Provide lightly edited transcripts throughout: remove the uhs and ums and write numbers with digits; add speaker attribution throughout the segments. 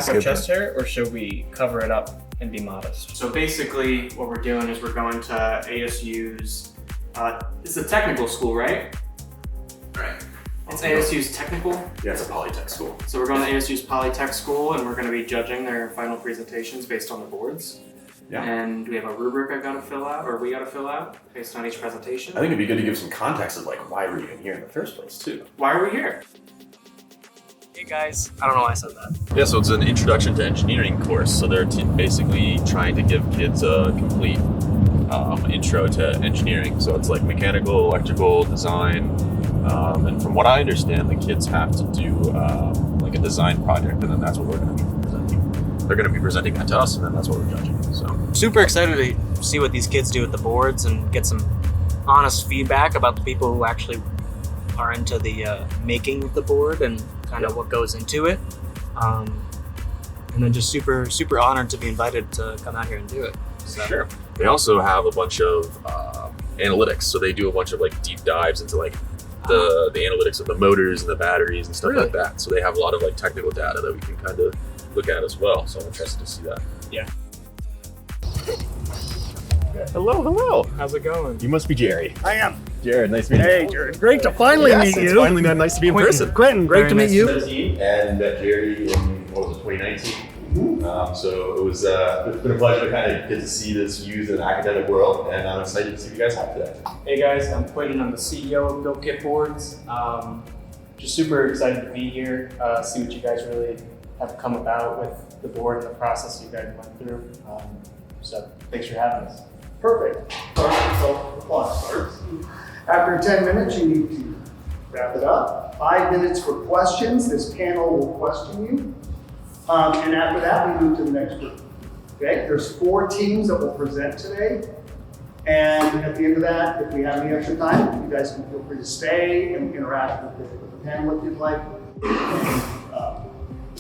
Speaker 1: lack of chest hair, or should we cover it up and be modest? So basically what we're doing is we're going to ASU's, it's a technical school, right?
Speaker 2: Right.
Speaker 1: It's ASU's technical?
Speaker 2: Yeah, it's a polytech school.
Speaker 1: So we're going to ASU's polytech school, and we're going to be judging their final presentations based on the boards.
Speaker 2: Yeah.
Speaker 1: And we have a rubric I got to fill out, or we got to fill out based on each presentation.
Speaker 2: I think it'd be good to give some context of like why we're even here in the first place too.
Speaker 1: Why are we here? Hey guys, I don't know why I said that.
Speaker 3: Yeah, so it's an introduction to engineering course. So they're basically trying to give kids a complete intro to engineering. So it's like mechanical, electrical, design, and from what I understand, the kids have to do like a design project, and then that's what we're going to be presenting. They're going to be presenting that to us, and then that's what we're judging. So
Speaker 1: super excited to see what these kids do with the boards and get some honest feedback about the people who actually are into the making of the board and kind of what goes into it. And then just super honored to be invited to come out here and do it. So.
Speaker 3: Sure. They also have a bunch of analytics. So they do a bunch of like deep dives into like the analytics of the motors and the batteries and stuff like that. So they have a lot of like technical data that we can kind of look at as well. So I'm interested to see that.
Speaker 1: Yeah.
Speaker 3: Hello.
Speaker 1: How's it going?
Speaker 3: You must be Jerry.
Speaker 4: I am.
Speaker 3: Jared, nice to meet you.
Speaker 4: Hey, Jared. Great to finally meet you.
Speaker 3: It's finally nice to be in person.
Speaker 4: Quinten, great to meet you.
Speaker 3: And met Jerry in, 2019? So it was, it's been a pleasure to kind of get to see this youth in the academic world, and I'm excited to see what you guys have today.
Speaker 1: Hey guys, I'm Quinten. I'm the CEO of BKB Boards. Just super excited to be here, see what you guys really have come about with the board and the process you guys went through. So thanks for having us.
Speaker 4: Perfect. So the clock starts. After 10 minutes, you need to wrap it up. 5 minutes for questions. This panel will question you. And after that, we move to the next group. Okay, there's 4 teams that will present today. And at the end of that, if we have any extra time, you guys can feel free to stay and interact with the panel if you'd like.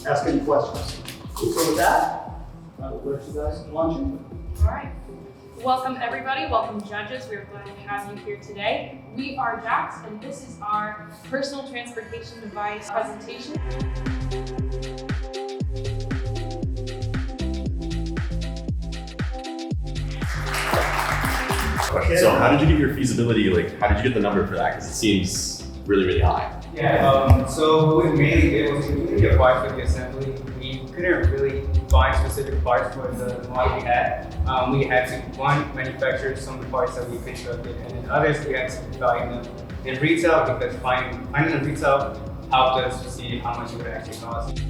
Speaker 4: Ask any questions. So with that, I will let you guys launch in.
Speaker 5: All right. Welcome everybody, welcome judges. We're glad to have you here today. We are Jax, and this is our personal transportation device presentation.
Speaker 3: So how did you get your feasibility, like how did you get the number for that? Because it seems really, really high.
Speaker 6: Yeah, so what we mainly did was we did a part for the assembly. We couldn't really find specific parts for the model we had. We had to, one, manufacture some of the parts that we constructed, and then others we had to value them in retail, because finding them retail helped us to see how much it would actually cost.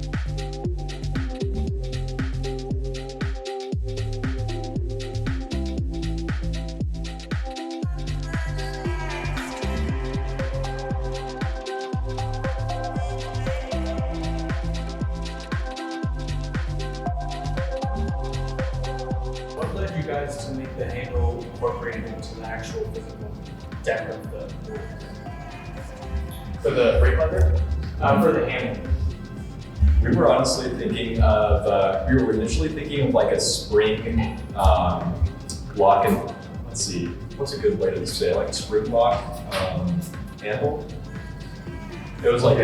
Speaker 1: What led you guys to make the handle incorporated into the actual physical deck of the board? For the brake lever? For the handle.
Speaker 7: We were honestly thinking of, we were initially thinking of like a spring lock and, let's see, what's a good way to say it? Like a spring lock handle? It was like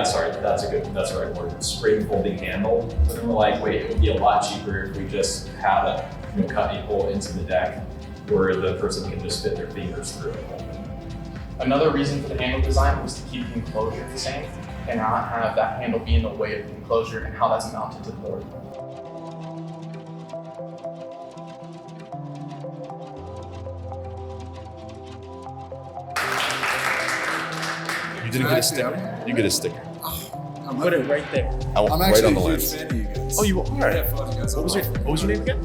Speaker 7: sorry, that's the right word. Spring folding handle. But then we're like, wait, it would be a lot cheaper if we just had a cut a hole into the deck where the person can just fit their fingers through it.
Speaker 8: Another reason for the handle design was to keep the enclosure the same and not have that handle be in the way of the enclosure and how that's mounted to the board.
Speaker 3: You didn't get a sticker. You get a sticker.
Speaker 1: I'll put it right there.
Speaker 3: I want
Speaker 9: I'm
Speaker 3: right
Speaker 9: actually
Speaker 3: on the
Speaker 9: a huge
Speaker 3: lens.
Speaker 9: fan of you guys.
Speaker 3: Oh, you are?
Speaker 9: I have fun with you guys.
Speaker 3: What was your name again?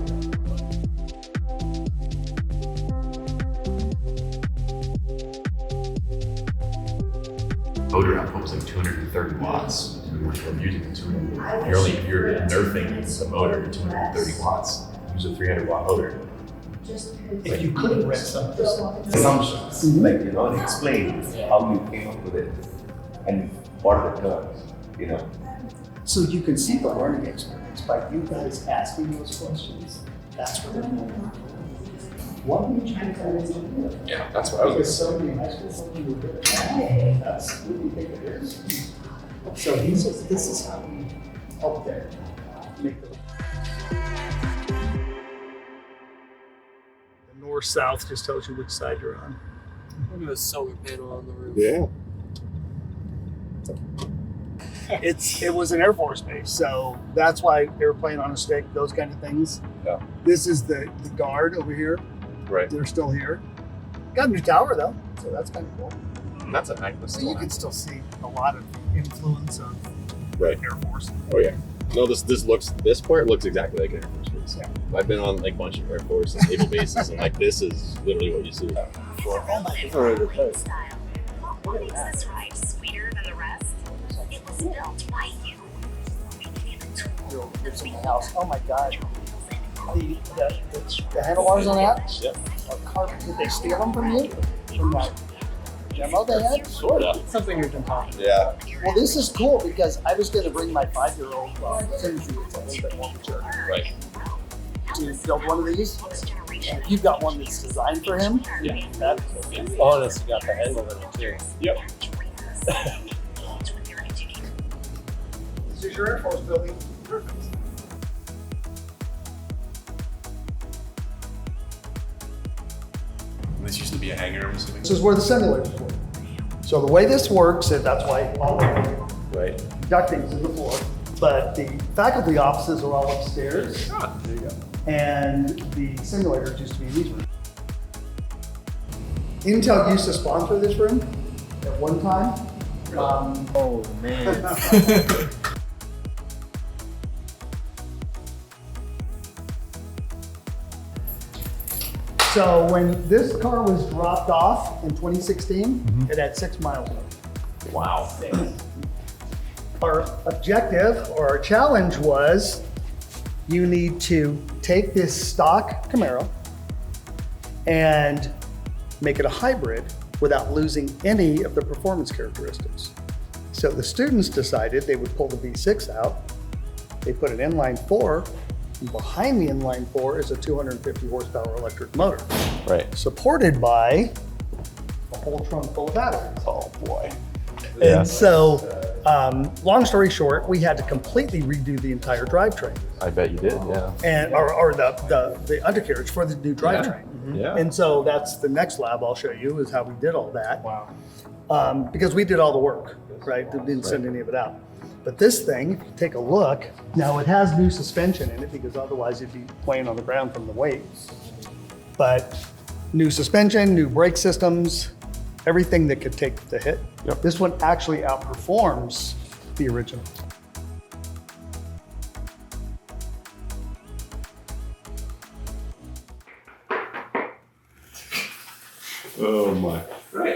Speaker 3: Motor output was like 230 watts, and we're using 200. You're nerfing the motor to 230 watts. Use a 300-watt motor.
Speaker 4: If you could rent some
Speaker 10: assumptions, like, and explain how you came up with it and what are the terms,
Speaker 4: So you can see the learning experience by you guys asking those questions. That's what they're doing. What are you trying to tell me?
Speaker 3: Yeah, that's what I was
Speaker 4: Because so many high school something were good at. That's what you think it is. So he says, this is how we up there. Make the north-south just tells you which side you're on.
Speaker 1: Look at the solar panel on the roof.
Speaker 10: Yeah.
Speaker 4: It was an Air Force base, so that's why they were playing on a stick, those kind of things.
Speaker 7: Yeah.
Speaker 4: This is the guard over here.
Speaker 7: Right.
Speaker 4: They're still here. Got a new tower though, so that's kind of cool.
Speaker 7: That's a necklace.
Speaker 4: So you can still see a lot of influence of
Speaker 7: Right.
Speaker 4: Air Force.
Speaker 7: Oh yeah. No, this part looks exactly like an Air Force base.
Speaker 4: Yeah.
Speaker 7: I've been on like a bunch of Air Force and naval bases, and like this is literally what you see.
Speaker 9: What makes this ride sweeter than the rest? It was built by you. We give you the tools.
Speaker 4: It's in my house. Oh my god. The handlebars on that?
Speaker 7: Yep.
Speaker 4: Did they steal them from you? From that demo they had?
Speaker 7: Sort of.
Speaker 4: Something we've been talking about.
Speaker 7: Yeah.
Speaker 4: Well, this is cool because I was going to bring my 5-year-old, Timothy, it's a little bit more mature,
Speaker 7: Right.
Speaker 4: to build one of these. And if you've got one that's designed for him,
Speaker 7: Yeah.
Speaker 4: that's
Speaker 10: Oh, this got the handle in it too.
Speaker 7: Yep.
Speaker 4: This is your Air Force building. Perfect.
Speaker 3: This used to be a hangar, I'm assuming.
Speaker 4: This is where the simulators were. So the way this works, and that's why all the
Speaker 7: Right.
Speaker 4: ducting's in the floor, but the faculty offices are all upstairs.
Speaker 7: There you go.
Speaker 4: And the simulators used to be in these rooms. Intel used to sponsor this room at one time.
Speaker 1: Oh man.
Speaker 4: So when this car was dropped off in 2016, it had 6 miles on it.
Speaker 7: Wow.
Speaker 4: Our objective or our challenge was you need to take this stock Camaro and make it a hybrid without losing any of the performance characteristics. So the students decided they would pull the V6 out, they put an inline 4, and behind the inline 4 is a 250 horsepower electric motor,
Speaker 7: Right.
Speaker 4: supported by a whole trunk full of batteries.
Speaker 7: Oh boy.
Speaker 4: And so, long story short, we had to completely redo the entire drivetrain
Speaker 7: I bet you did. Yeah.
Speaker 4: and or the undercarriage for the new drivetrain.
Speaker 7: Yeah.
Speaker 4: And so that's the next lab I'll show you is how we did all that.
Speaker 1: Wow.
Speaker 4: Because we did all the work, right? We didn't send any of it out. But this thing, if you take a look, now it has new suspension in it because otherwise you'd be laying on the ground from the weight. But new suspension, new brake systems, everything that could take the hit.
Speaker 7: Yep.
Speaker 4: This one actually outperforms the original.
Speaker 7: Oh my. Right.